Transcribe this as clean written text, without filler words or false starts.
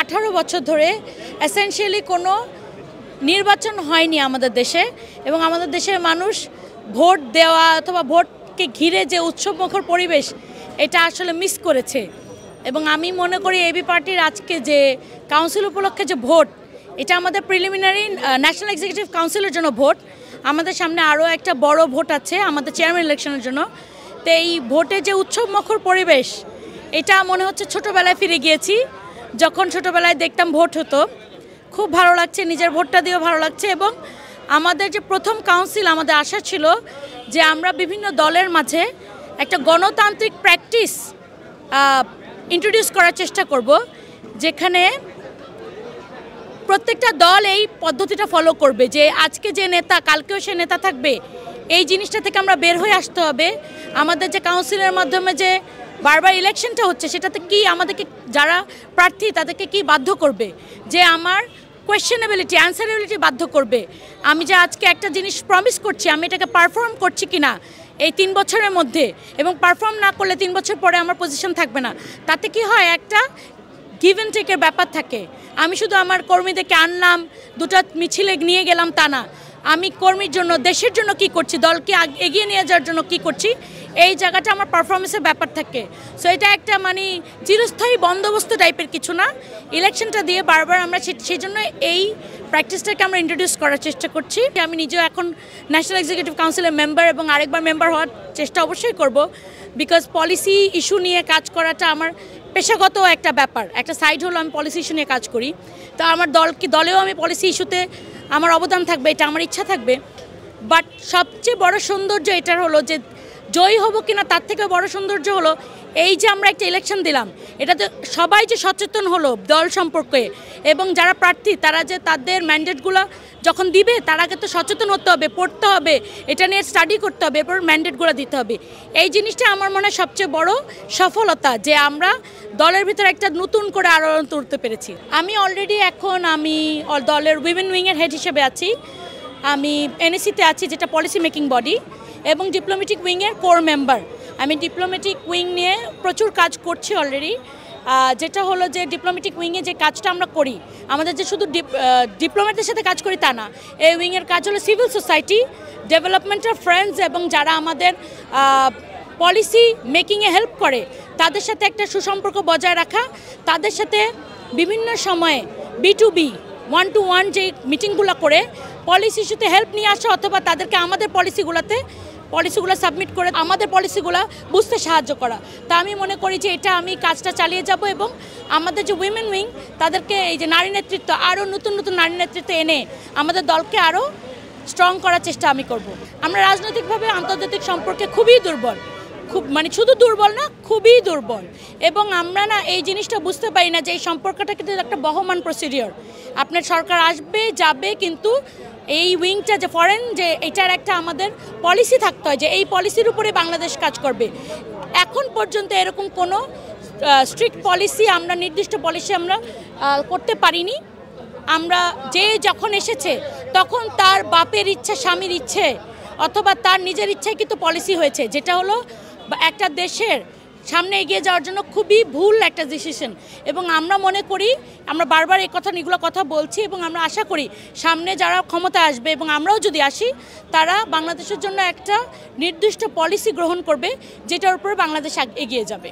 18 বছর ধরে এসেনশিয়ালি কোনো নির্বাচন হয়নি আমাদের দেশে এবং আমাদের দেশের মানুষ ভোট দেওয়া অথবা ভোটকে ঘিরে যে উৎসবমুখর পরিবেশ এটা আসলে মিস করেছে। এবং আমি মনে করি এবি পার্টির আজকে যে কাউন্সিল উপলক্ষে যে ভোট, এটা আমাদের প্রিলিমিনারি ন্যাশনাল এক্সিকিউটিভ কাউন্সিলের জন্য ভোট। আমাদের সামনে আরও একটা বড় ভোট আছে আমাদের চেয়ারম্যান ইলেকশনের জন্য। তো এই ভোটে যে উৎসবমুখর পরিবেশ, এটা মনে হচ্ছে ছোটোবেলায় ফিরে গিয়েছি, যখন ছোটোবেলায় দেখতাম ভোট হতো। খুব ভালো লাগছে, নিজের ভোটটা দিয়েও ভালো লাগছে। এবং আমাদের যে প্রথম কাউন্সিল, আমাদের আশা ছিল যে আমরা বিভিন্ন দলের মাঝে একটা গণতান্ত্রিক প্র্যাকটিস ইন্ট্রোডিউস করার চেষ্টা করব, যেখানে প্রত্যেকটা দল এই পদ্ধতিটা ফলো করবে যে আজকে যে নেতা কালকেও সে নেতা থাকবে। এই জিনিসটা থেকে আমরা বের হয়ে আসতে হবে। আমাদের যে কাউন্সিলের মাধ্যমে যে বারবার ইলেকশনটা হচ্ছে, সেটাতে কি আমাদেরকে যারা প্রার্থী তাদেরকে কি বাধ্য করবে যে আমার কোয়েশ্চেনেবিলিটি, অ্যান্সারেবিলিটি বাধ্য করবে। আমি যে আজকে একটা জিনিস প্রমিস করছি, আমি এটাকে পারফর্ম করছি কিনা এই 3 বছরের মধ্যে, এবং পারফর্ম না করলে 3 বছর পরে আমার পজিশন থাকবে না। তাতে কি হয়, একটা গিভ অ্যান্ড টেকের ব্যাপার থাকে। আমি শুধু আমার কর্মীদেরকে আনলাম, দুটো মিছিলে নিয়ে গেলাম তা না। আমি কর্মীর জন্য, দেশের জন্য কি করছি, দলকে এগিয়ে নিয়ে যাওয়ার জন্য কি করছি, এই জায়গাটা আমার পারফরমেন্সের ব্যাপার থাকে। সো এটা একটা মানে চিরস্থায়ী বন্দোবস্ত টাইপের কিছু না। ইলেকশনটা দিয়ে বারবার আমরা সেই জন্য এই প্র্যাকটিসটাকে আমরা ইন্ট্রোডিউস করার চেষ্টা করছি। আমি নিজেও এখন ন্যাশনাল এক্সিকিউটিভ কাউন্সিলের মেম্বার এবং আরেকবার মেম্বার হওয়ার চেষ্টা অবশ্যই করব। বিকজ পলিসি ইস্যু নিয়ে কাজ করাটা আমার পেশাগত একটা ব্যাপার। একটা সাইড হলো আমি পলিসি ইস্যু নিয়ে কাজ করি, তো আমার দলেও আমি পলিসি ইস্যুতে আমার অবদান থাকবে, এটা আমার ইচ্ছা থাকবে। বাট সবচেয়ে বড় সৌন্দর্য এটার হলো যে জয়ী হব কিনা তার থেকে বড় সৌন্দর্য হলো এই যে আমরা একটা ইলেকশন দিলাম, এটাতে সবাই যে সচেতন হলো দল সম্পর্কে, এবং যারা প্রার্থী তারা যে তাদের ম্যান্ডেটগুলো যখন দিবে তার আগে তো সচেতন হতে হবে, পড়তে হবে, এটা নিয়ে স্টাডি করতে হবে, এরপর ম্যান্ডেটগুলো দিতে হবে। এই জিনিসটা আমার মনে হয় সবচেয়ে বড় সফলতা, যে আমরা দলের ভিতরে একটা নতুন করে আলোড়ন তুলতে পেরেছি। আমি অলরেডি এখন দলের উইমেন উইংয়ের হেড হিসেবে আছি। আমি এনএসিতে আছি, যেটা পলিসি মেকিং বডি, এবং ডিপ্লোম্যাটিক উইংয়ের কোর মেম্বার। আমি ডিপ্লোম্যাটিক উইং নিয়ে প্রচুর কাজ করছি অলরেডি। যেটা হলো যে ডিপ্লোম্যাটিক উইংয়ে যে কাজটা আমরা করি, আমাদের যে শুধু ডিপ্লোম্যাটদের সাথে কাজ করি তা না। এই উইংয়ের কাজ হলো সিভিল সোসাইটি, ডেভেলপমেন্টাল ফ্রেন্ডস, এবং যারা আমাদের পলিসি মেকিংয়ে হেল্প করে তাদের সাথে একটা সুসম্পর্ক বজায় রাখা, তাদের সাথে বিভিন্ন সময়ে B2B 1-to-1 যে মিটিংগুলো করে পলিসি ইস্যুতে হেল্প নিয়ে আসা, অথবা তাদেরকে আমাদের পলিসিগুলো সাবমিট করে আমাদের পলিসিগুলো বুঝতে সাহায্য করা। তা আমি মনে করি যে এটা আমি কাজটা চালিয়ে যাব, এবং আমাদের যে উইমেন উইং তাদেরকে এই যে নারী নেতৃত্ব, আরও নতুন নতুন নারী নেতৃত্ব এনে আমাদের দলকে আরও স্ট্রং করার চেষ্টা আমি করব। আমরা রাজনৈতিকভাবে আন্তর্জাতিক সম্পর্কে খুবই দুর্বল, মানে শুধু দুর্বল না, খুবই দুর্বল। এবং আমরা না এই জিনিসটা বুঝতে পারি না যে এই সম্পর্কটা কিন্তু একটা বহমান প্রসিডিওর। আপনার সরকার আসবে যাবে, কিন্তু এই উইংটা যে ফরেন, যে এটার একটা আমাদের পলিসি থাকতে হয় যে এই পলিসির উপরে বাংলাদেশ কাজ করবে। এখন পর্যন্ত এরকম কোনো স্ট্রিক্ট পলিসি, আমরা নির্দিষ্ট পলিসি আমরা করতে পারিনি। আমরা যখন এসেছে তখন তার বাপের ইচ্ছা, স্বামীর ইচ্ছে, অথবা তার নিজের ইচ্ছায় কিন্তু পলিসি হয়েছে, যেটা হলো একটা দেশের সামনে এগিয়ে যাওয়ার জন্য খুবই ভুল একটা ডিসিশন। এবং আমরা মনে করি, আমরা বারবার এগুলো কথা বলছি, এবং আমরা আশা করি সামনে যারা ক্ষমতা আসবে এবং আমরাও যদি আসি, তারা বাংলাদেশের জন্য একটা নির্দিষ্ট পলিসি গ্রহণ করবে, যেটার উপরে বাংলাদেশ এগিয়ে যাবে।